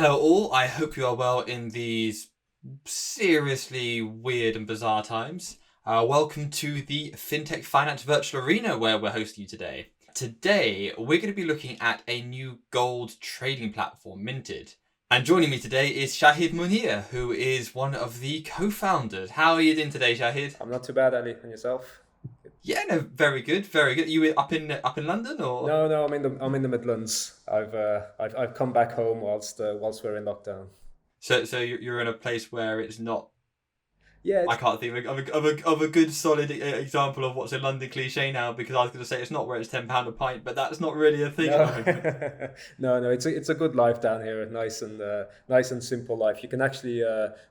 Hello all, I hope you are well in these seriously weird and bizarre times. Welcome to the Fintech Finance Virtual Arena where we're hosting you today. Today, we're going to be looking at a new gold trading platform, Minted. And joining me today is Shahid Munir, who is one of the co-founders. How are you doing today, Shahid? I'm not too bad, Ali. And yourself? Yeah, no, very good, very good. You up in London or? No, I'm in the Midlands. I've come back home whilst we're in lockdown. So you're in a place where it's not. Yeah, I can't think of a good solid example of what's a London cliche now, because I was going to say it's not where it's £10 a pint, but that's not really a thing at no, the moment. no. It's a good life down here. Nice and simple life. You can actually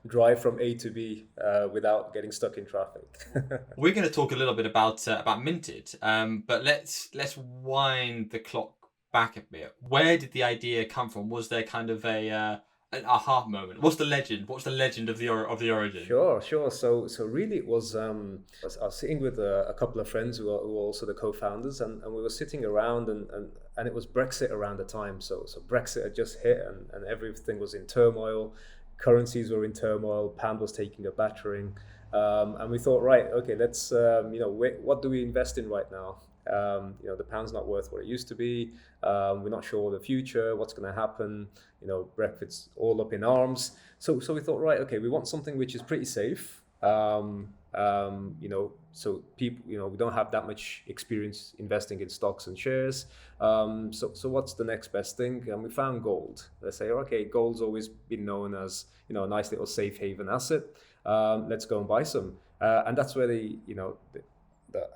drive from A to B without getting stuck in traffic. We're going to talk a little bit about Minted, but let's wind the clock back a bit. Where did the idea come from? Was there kind of an aha moment? What's the legend? What's the legend of the origin? Sure. So really, it was I was sitting with a couple of friends who are also the co-founders, and we were sitting around, and it was Brexit around the time. So Brexit had just hit, and everything was in turmoil. Currencies were in turmoil. Pound was taking a battering, and we thought, right, okay, let's what do we invest in right now? The pound's not worth what it used to be. We're not sure of the future, what's going to happen. Brexit's all up in arms. So we thought, right, okay, we want something which is pretty safe. So people, we don't have that much experience investing in stocks and shares. So what's the next best thing? And we found gold. They say, okay, gold's always been known as, a nice little safe haven asset. Let's go and buy some. And that's where the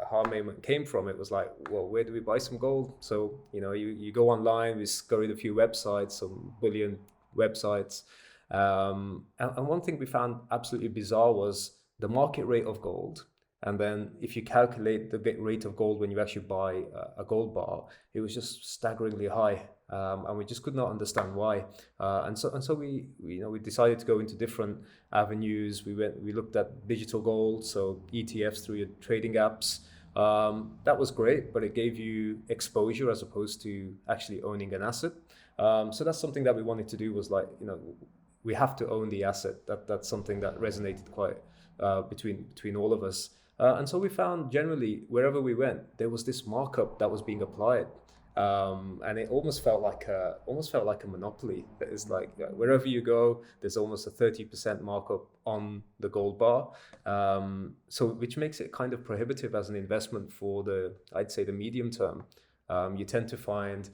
aha moment came from. It was like, well, where do we buy some gold? So, you go online, we scurried a few websites, some bullion websites. And one thing we found absolutely bizarre was the market rate of gold. And then if you calculate the rate of gold when you actually buy a gold bar, it was just staggeringly high. And we just could not understand why. And so we decided to go into different avenues. We looked at digital gold, so ETFs through your trading apps. That was great, but it gave you exposure as opposed to actually owning an asset. So that's something that we wanted to do, was like, we have to own the asset. That's something that resonated quite between all of us. And so we found generally wherever we went, there was this markup that was being applied. And it almost felt like a monopoly. It's like, wherever you go, there's almost a 30% markup on the gold bar. So which makes it kind of prohibitive as an investment for I'd say the medium term. You tend to find,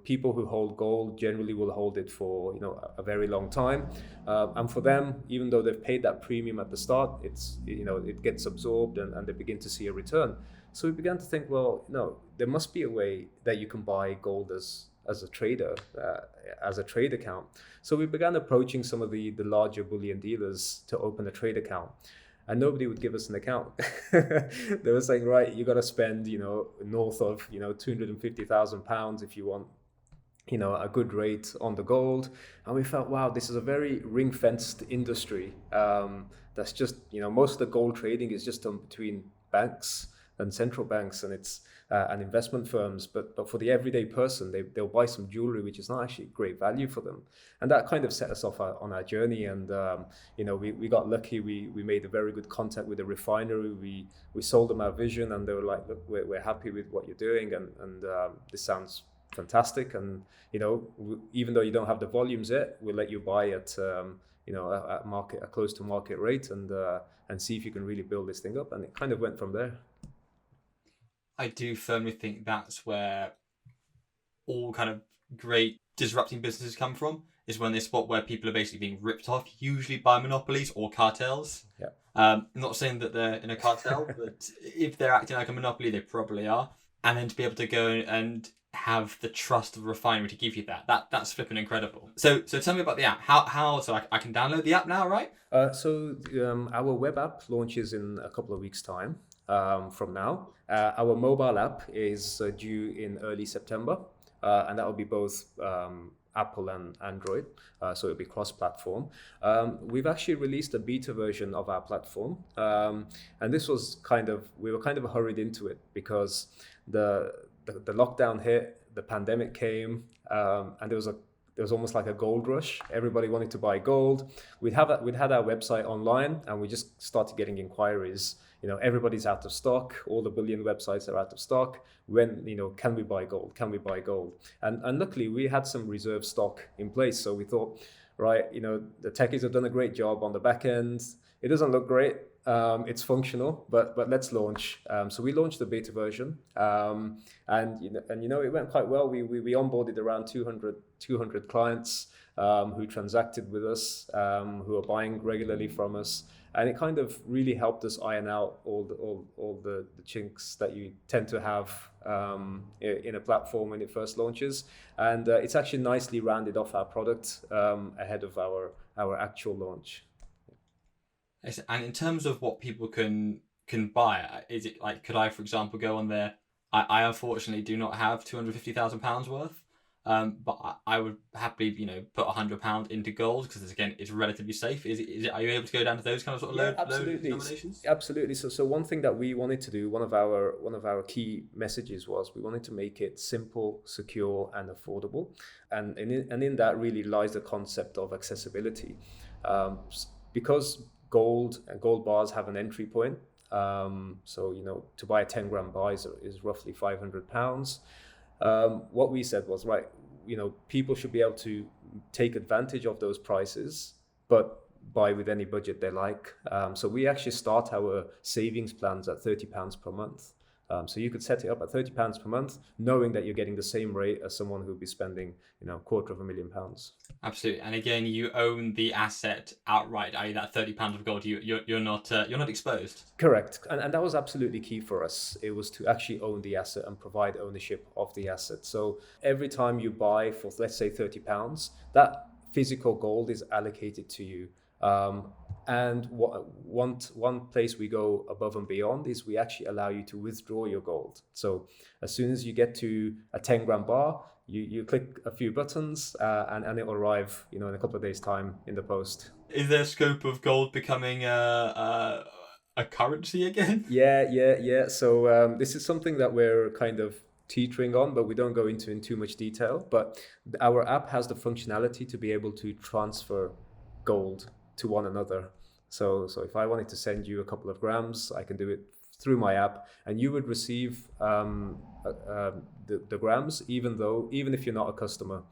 people who hold gold generally will hold it for, a very long time. And for them, even though they've paid that premium at the start, it gets absorbed, and they begin to see a return. So we began to think, well, no, there must be a way that you can buy gold as a trader, as a trade account. So we began approaching some of the larger bullion dealers to open a trade account. And nobody would give us an account. They were saying, right, you got to spend, north of, £250,000 if you want, a good rate on the gold. And we felt, wow, this is a very ring-fenced industry. That's just, most of the gold trading is just done between banks and central banks, and it's and investment firms. But for the everyday person, they'll buy some jewelry which is not actually great value for them. And that kind of set us off on our journey. And we got lucky. We made a very good contact with the refinery. We sold them our vision, and they were like, look, we're happy with what you're doing, and this sounds fantastic. And even though you don't have the volumes yet, we'll let you buy at a close to market rate, and see if you can really build this thing up. And it kind of went from there. I do firmly think that's where all kind of great disrupting businesses come from, is when they spot where people are basically being ripped off, usually by monopolies or cartels. Yeah. I'm not saying that they're in a cartel, but if they're acting like a monopoly, they probably are. And then to be able to go and have the trust of the refinery to give you that's flipping incredible. So tell me about the app. How so I can download the app now, right? Our web app launches in a couple of weeks' time. From now, our mobile app is due in early September, and that will be both Apple and Android, so it'll be cross-platform. We've actually released a beta version of our platform, and this was we were kind of hurried into it because the lockdown hit, the pandemic came, and there there was almost like a gold rush. Everybody wanted to buy gold. We'd had our website online, and we just started getting inquiries. Everybody's out of stock. All the billion websites are out of stock. When, can we buy gold? Can we buy gold? And luckily we had some reserve stock in place. So we thought, right, the techies have done a great job on the back end. It doesn't look great. It's functional, but let's launch. So we launched the beta version, and it went quite well. We onboarded around 200 clients who transacted with us, who are buying regularly from us, and it kind of really helped us iron out all the chinks that you tend to have in a platform when it first launches. And it's actually nicely rounded off our product ahead of our actual launch. And in terms of what people can buy, is it like, could I, for example, go on there? I unfortunately do not have £250,000 worth, but I would happily, put £100 into gold because it's relatively safe. Is it? Are you able to go down to those kind of low denominations? Absolutely. So one thing that we wanted to do, one of our key messages was we wanted to make it simple, secure, and affordable, and in that really lies the concept of accessibility, because gold and gold bars have an entry point. So, to buy a 10-gram bar is roughly £500. What we said was, right, people should be able to take advantage of those prices, but buy with any budget they like. So we actually start our savings plans at £30 per month. So you could set it up at £30 per month, knowing that you're getting the same rate as someone who'll be spending, £250,000. Absolutely, and again, you own the asset outright. I.e., that £30 of gold, you're not exposed. Correct, and that was absolutely key for us. It was to actually own the asset and provide ownership of the asset. So every time you buy for, let's say, £30, that physical gold is allocated to you. And one place we go above and beyond is we actually allow you to withdraw your gold. So as soon as you get to a 10-gram bar, you click a few buttons and it will arrive, in a couple of days' time in the post. Is there scope of gold becoming a currency again? Yeah. So this is something that we're kind of teetering on, but we don't go into in too much detail. But our app has the functionality to be able to transfer gold to one another. So if I wanted to send you a couple of grams, I can do it through my app, and you would receive the grams, even if you're not a customer.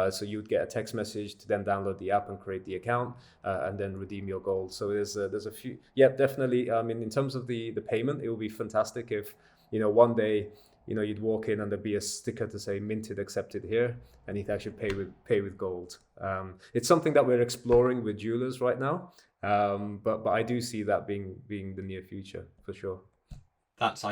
So you would get a text message to then download the app and create the account and then redeem your gold. So there's a few. Yeah, definitely. I mean, in terms of the payment, it would be fantastic if one day you'd walk in and there'd be a sticker to say minted accepted here, and you'd actually pay with gold. It's something that we're exploring with jewelers right now, but I do see that being the near future for sure. That's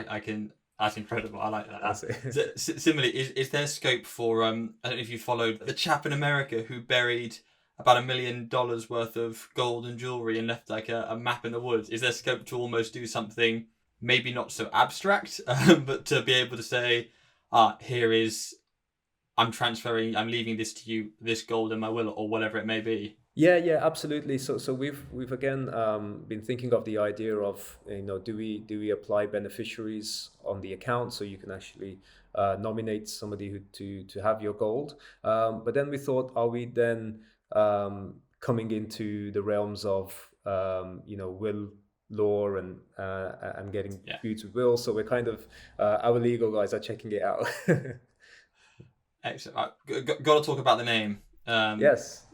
incredible. I like that. Similarly, is there scope for I don't know if you followed the chap in America who buried about $1 million worth of gold and jewelry and left like a map in the woods? Is there scope to almost do something maybe not so abstract, but to be able to say, here is, I'm leaving this to you, this gold in my will, or whatever it may be? Yeah, absolutely. So we've again been thinking of the idea of, do we apply beneficiaries on the account so you can actually nominate somebody to have your gold? But then we thought, are we then coming into the realms of will law and getting feuds with will? So we're kind of our legal guys are checking it out. Excellent. Got to talk about the name. Yes.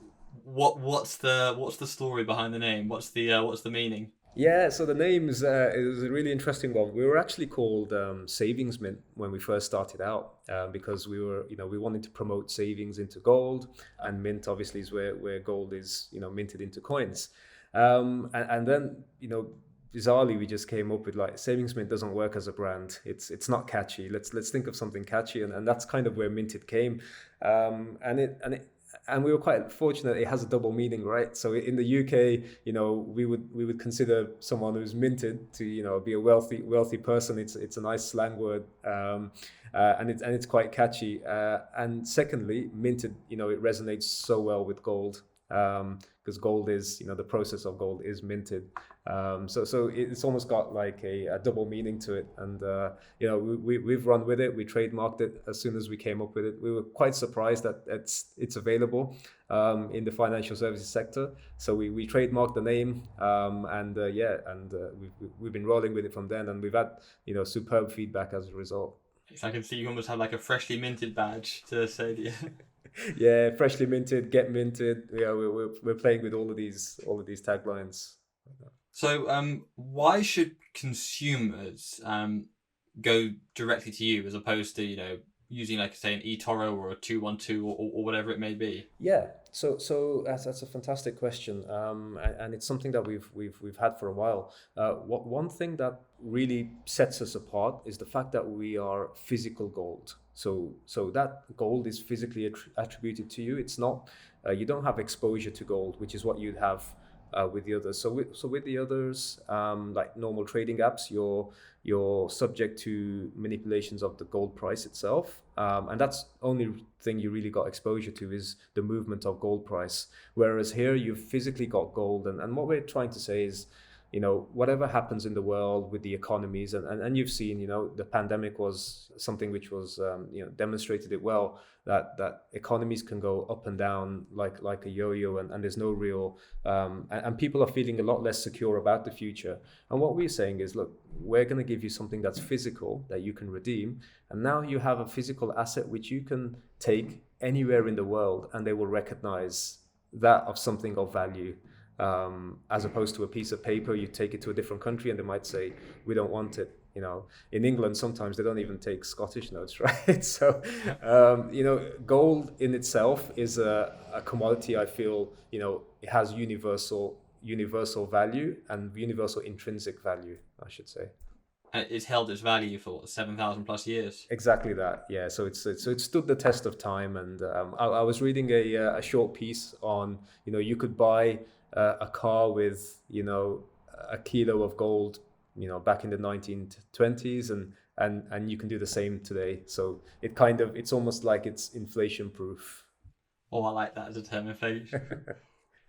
What's the story behind the name? What's the meaning? Yeah, so the name is a really interesting one. We were actually called Savings Mint when we first started out because we were, we wanted to promote savings into gold, and mint obviously is where gold is, minted into coins. And then, bizarrely, we just came up with like Savings Mint doesn't work as a brand. It's not catchy. Let's think of something catchy, and that's kind of where Minted came. And we were quite fortunate. It has a double meaning, right? So in the UK, we would consider someone who's minted to be a wealthy person. It's a nice slang word, and it's quite catchy. And secondly, minted, it resonates so well with gold. because gold is, the process of gold is minted. So it's almost got like a double meaning to it. And, we've run with it. We trademarked it as soon as we came up with it. We were quite surprised that it's available in the financial services sector. So we trademarked the name, we've been rolling with it from then, and we've had, superb feedback as a result. So I can see you almost have like a freshly minted badge to say the Yeah, freshly minted, get minted. Yeah, we're playing with all of these taglines. So why should consumers go directly to you as opposed to using, like, say, an eToro or a 212 or whatever it may be? Yeah, so that's a fantastic question, and it's something that we've had for a while. One thing that really sets us apart is the fact that we are physical gold. So that gold is physically attributed to you. It's not, you don't have exposure to gold, which is what you'd have with the others. So with the others, like normal trading apps, you're subject to manipulations of the gold price itself, and that's only thing you really got exposure to is the movement of gold price. Whereas here you've physically got gold, and what we're trying to say is, whatever happens in the world with the economies, and you've seen, the pandemic was something which was, demonstrated it well, that economies can go up and down like a yo-yo, and there's no real, and people are feeling a lot less secure about the future. And what we're saying is, look, we're going to give you something that's physical that you can redeem, and now you have a physical asset which you can take anywhere in the world, and they will recognize that of something of value. As opposed to a piece of paper, you take it to a different country and they might say, we don't want it. In England, sometimes they don't even take Scottish notes, right? So, gold in itself is a commodity. I feel, it has universal value and universal intrinsic value, I should say. It's held its value for 7,000 plus years. Exactly that. Yeah. So it stood the test of time. And I was reading a short piece on, you could buy a car with, a kilo of gold, back in the 1920s, and you can do the same today. So it's almost like it's inflation proof. Oh, I like that as a term, inflation.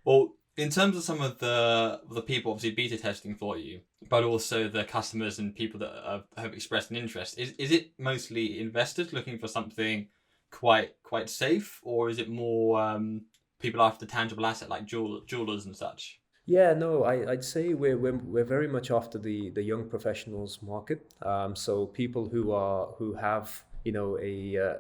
Well, in terms of some of the people obviously beta testing for you, but also the customers and people that have expressed an interest, is it mostly investors looking for something quite safe, or is it more people after the tangible asset like jewelers and such? Yeah, no, I'd say we're very much after the young professionals market. So people who have a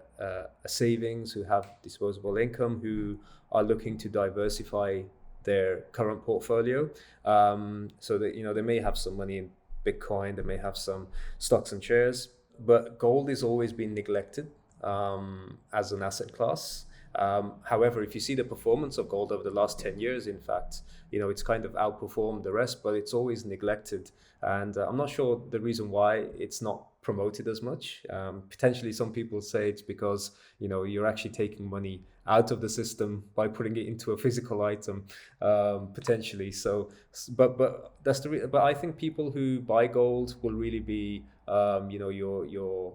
savings, who have disposable income, who are looking to diversify their current portfolio. So that they may have some money in Bitcoin, they may have some stocks and shares, but gold has always been neglected as an asset class. However, if you see the performance of gold over the last 10 years, in fact, it's kind of outperformed the rest, but it's always neglected. And I'm not sure the reason why it's not promoted as much. Potentially some people say it's because, you're actually taking money out of the system by putting it into a physical item, potentially. So, but that's but I think people who buy gold will really be, your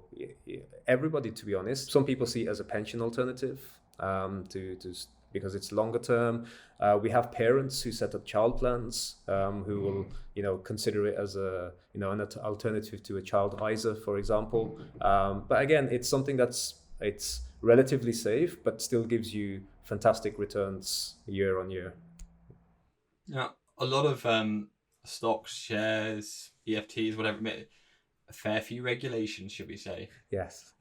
everybody, to be honest. Some people see it as a pension alternative. Because it's longer term. We have parents who set up child plans, who will, consider it as an alternative to a child ISA, for example. But again, it's something it's relatively safe, but still gives you fantastic returns year on year. Yeah, a lot of stocks, shares, EFTs, whatever it may, a fair few regulations, should we say? Yes.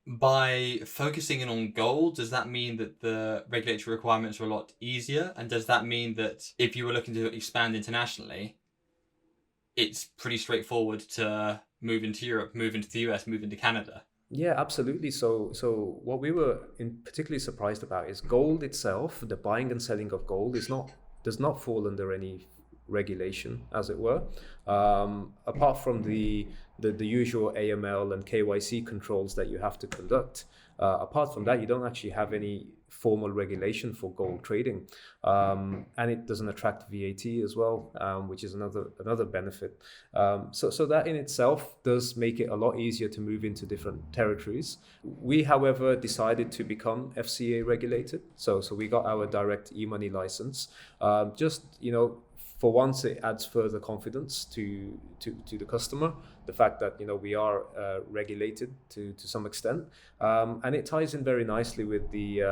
By focusing in on gold, does that mean that the regulatory requirements are a lot easier? And does that mean that if you were looking to expand internationally, it's pretty straightforward to move into Europe, move into the US, move into Canada? Yeah, absolutely. So what we were particularly surprised about is gold itself. The buying and selling of gold does not fall under any regulation, as it were, apart from the usual AML and KYC controls that you have to conduct. Apart from that, you don't actually have any formal regulation for gold trading, and it doesn't attract VAT as well, which is another benefit. So that in itself does make it a lot easier to move into different territories. We, however, decided to become FCA regulated, so we got our direct e-money license. Just for once, it adds further confidence to the customer. The fact that we are regulated to some extent, and it ties in very nicely with the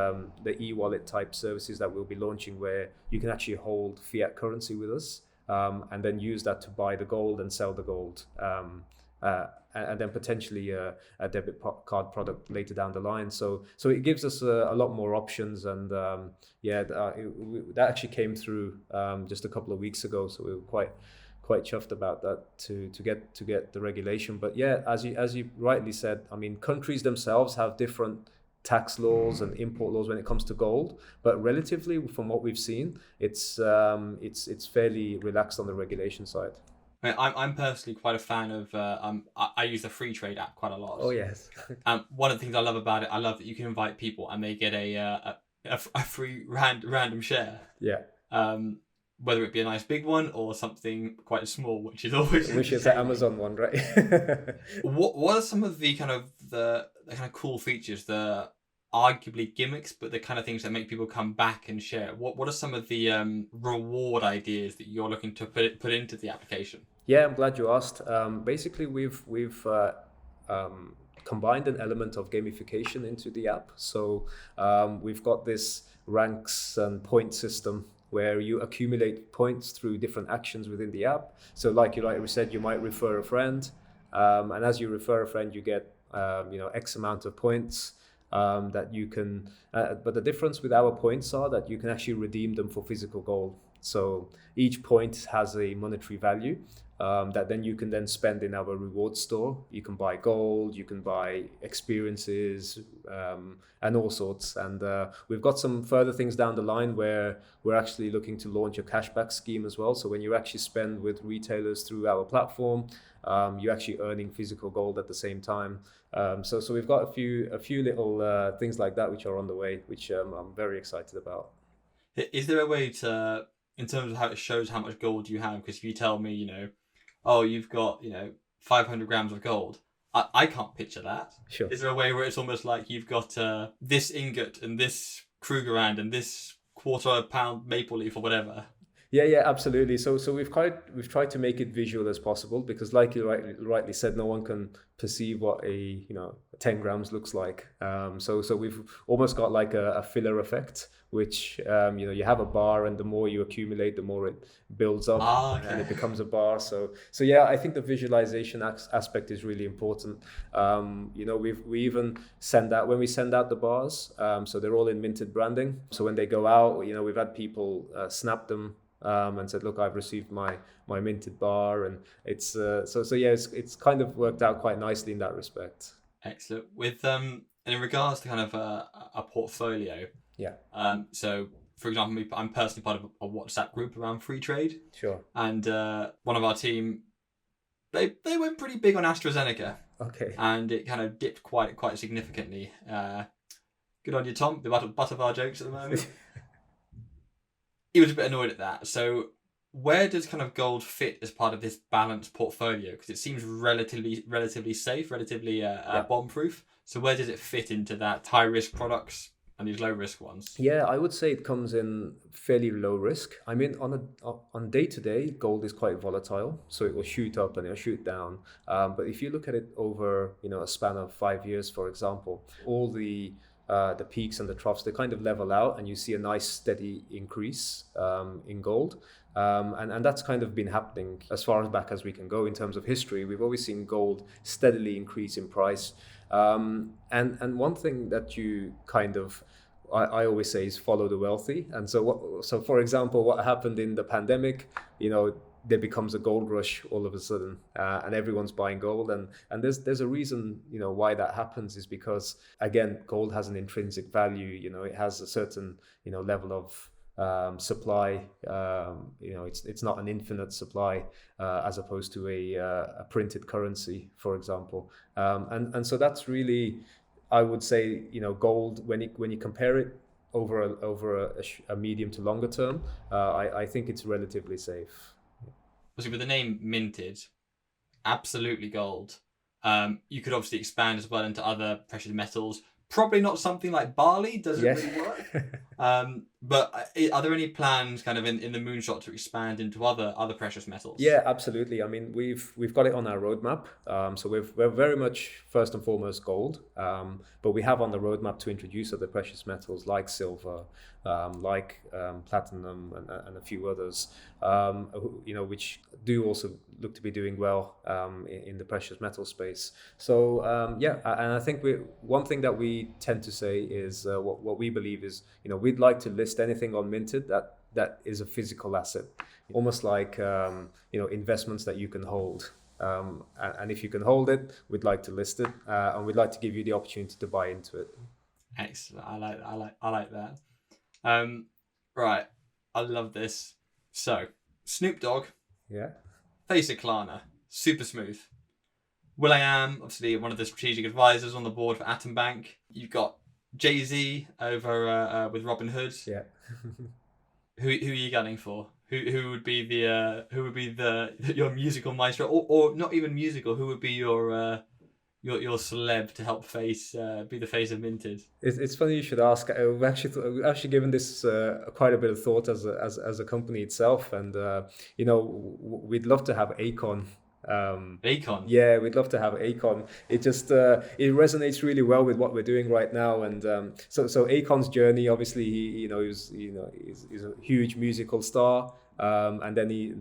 e-wallet type services that we'll be launching, where you can actually hold fiat currency with us, and then use that to buy the gold and sell the gold. And then potentially a debit card product later down the line. So it gives us a lot more options, and that actually came through just a couple of weeks ago. So we were quite chuffed about that to get the regulation. But yeah, as you rightly said, I mean, countries themselves have different tax laws and import laws when it comes to gold, but relatively, from what we've seen, it's fairly relaxed on the regulation side. I'm personally quite a fan of. I use the free trade app quite a lot. Oh yes. One of the things I love about it, I love that you can invite people and they get a free random share. Yeah. Whether it be a nice big one or something quite small, which is always which is the Amazon one, right? What are some of the kind of cool features, the arguably gimmicks, but the kind of things that make people come back and share? What are some of the reward ideas that you're looking to put into the application? Yeah, I'm glad you asked. Basically, we've combined an element of gamification into the app. So we've got this ranks and point system where you accumulate points through different actions within the app. So like you said, you might refer a friend, and as you refer a friend, you get X amount of points that you can. But the difference with our points are that you can actually redeem them for physical gold. So each point has a monetary value that then you can then spend in our reward store. You can buy gold, you can buy experiences, and all sorts. And we've got some further things down the line where we're actually looking to launch a cashback scheme as well. So when you actually spend with retailers through our platform, you're actually earning physical gold at the same time. So we've got a few little things like that which are on the way, which I'm very excited about. Is there a way to, in terms of how it shows how much gold you have? Because if you tell me, oh, you've got 500 grams of gold, I can't picture that. Sure. Is there a way where it's almost like you've got this ingot and this Krugerrand and this £1/4 maple leaf or whatever? Yeah, absolutely. So we've tried to make it visual as possible, because like you rightly said, no one can perceive what a 10 grams looks like. So we've almost got like a filler effect, which you have a bar, and the more you accumulate, the more it builds up, and it becomes a bar. So yeah, I think the visualization aspect is really important. We even send out, when we send out the bars, so they're all in minted branding. So when they go out, we've had people snap them and said, look, I've received my minted bar, and it's it's kind of worked out quite nicely in that respect. Excellent. With and in regards to kind of a portfolio, yeah. So for example, I'm personally part of a WhatsApp group around free trade. Sure. And one of our team, they went pretty big on AstraZeneca. Okay. And it kind of dipped quite significantly. Good on you, Tom. The butt of our jokes at the moment. He was a bit annoyed at that. So where does kind of gold fit as part of this balanced portfolio? Because it seems relatively safe, relatively bomb-proof. So where does it fit into that high-risk products and these low-risk ones? Yeah, I would say it comes in fairly low risk. I mean, on day-to-day, gold is quite volatile. So it will shoot up and it'll shoot down. But if you look at it over a span of 5 years, for example, all the peaks and the troughs, they kind of level out, and you see a nice steady increase in gold. And that's kind of been happening as far back as we can go in terms of history. We've always seen gold steadily increase in price. And one thing that you kind of, I always say, is follow the wealthy. And so for example, what happened in the pandemic, there becomes a gold rush all of a sudden, and everyone's buying gold, and there's a reason why that happens, is because again, gold has an intrinsic value. It has a certain level of supply. It's not an infinite supply, as opposed to a printed currency, for example, and so that's really I would say, gold, when you compare it over a medium to longer term, I think it's relatively safe. Obviously, with the name Minted, absolutely gold. You could obviously expand as well into other precious metals. Probably not something like barley. Does it really work? But are there any plans kind of in the moonshot to expand into other precious metals? Yeah, absolutely. I mean, we've got it on our roadmap. So we're very much first and foremost gold, but we have on the roadmap to introduce other precious metals like silver, like platinum, and a few others, which do also look to be doing well in the precious metal space. So and I think one thing that we tend to say is what we believe is, we'd like to list anything on Minted that is a physical asset, almost like investments that you can hold. And if you can hold it, we'd like to list it, and we'd like to give you the opportunity to buy into it. Excellent. I like that. Right. I love this. So, Snoop Dogg, Yeah. face of Klarna, super smooth. will.i.am, obviously one of the strategic advisors on the board for Atom Bank. You've got JayZ over with Robinhood. Yeah. Who are you gunning for? Who would be your musical maestro, or not even musical? Who would be your celeb to help be the face of Minted? It's funny you should ask. We've actually given this quite a bit of thought as a company itself, and we'd love to have Akon. Akon. Yeah, we'd love to have Akon. It just it resonates really well with what we're doing right now, and so Akon's journey, obviously, he's a huge musical star, and then he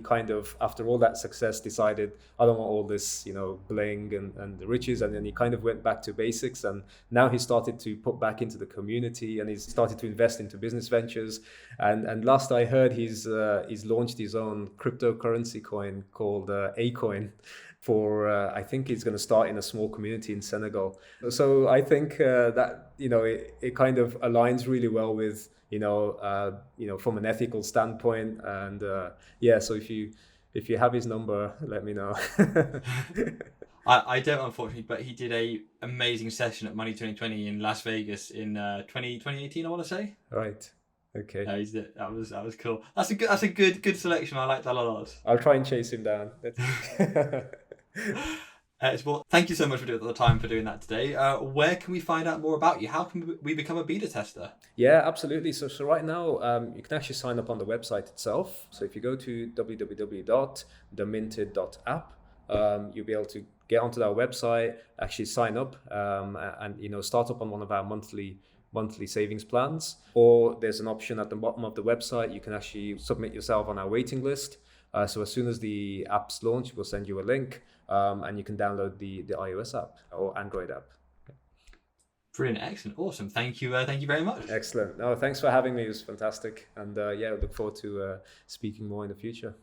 kind of, after all that success, decided, I don't want all this bling and the riches, and then he kind of went back to basics, and now he started to put back into the community, and he's started to invest into business ventures, and last I heard, he's launched his own cryptocurrency coin called Acoin. I think he's going to start in a small community in Senegal. So I think that it kind of aligns really well with from an ethical standpoint, and so if you have his number, let me know. I don't, unfortunately, but he did a amazing session at Money 2020 in Las Vegas in 2018, I want to say. Right. Okay. That was cool. That's a good selection. I like that a lot. I'll try and chase him down. Well, thank you so much for the time for doing that today. Where can we find out more about you? How can we become a beta tester? Yeah, absolutely. So right now, you can actually sign up on the website itself. So if you go to www.theminted.app, you'll be able to get onto our website, actually sign up, and start up on one of our monthly savings plans. Or there's an option at the bottom of the website. You can actually submit yourself on our waiting list. So as soon as the app's launch, we'll send you a link, and you can download the iOS app or Android app. Brilliant, excellent, awesome. Thank you very much. Excellent. No, thanks for having me. It was fantastic, and I look forward to speaking more in the future.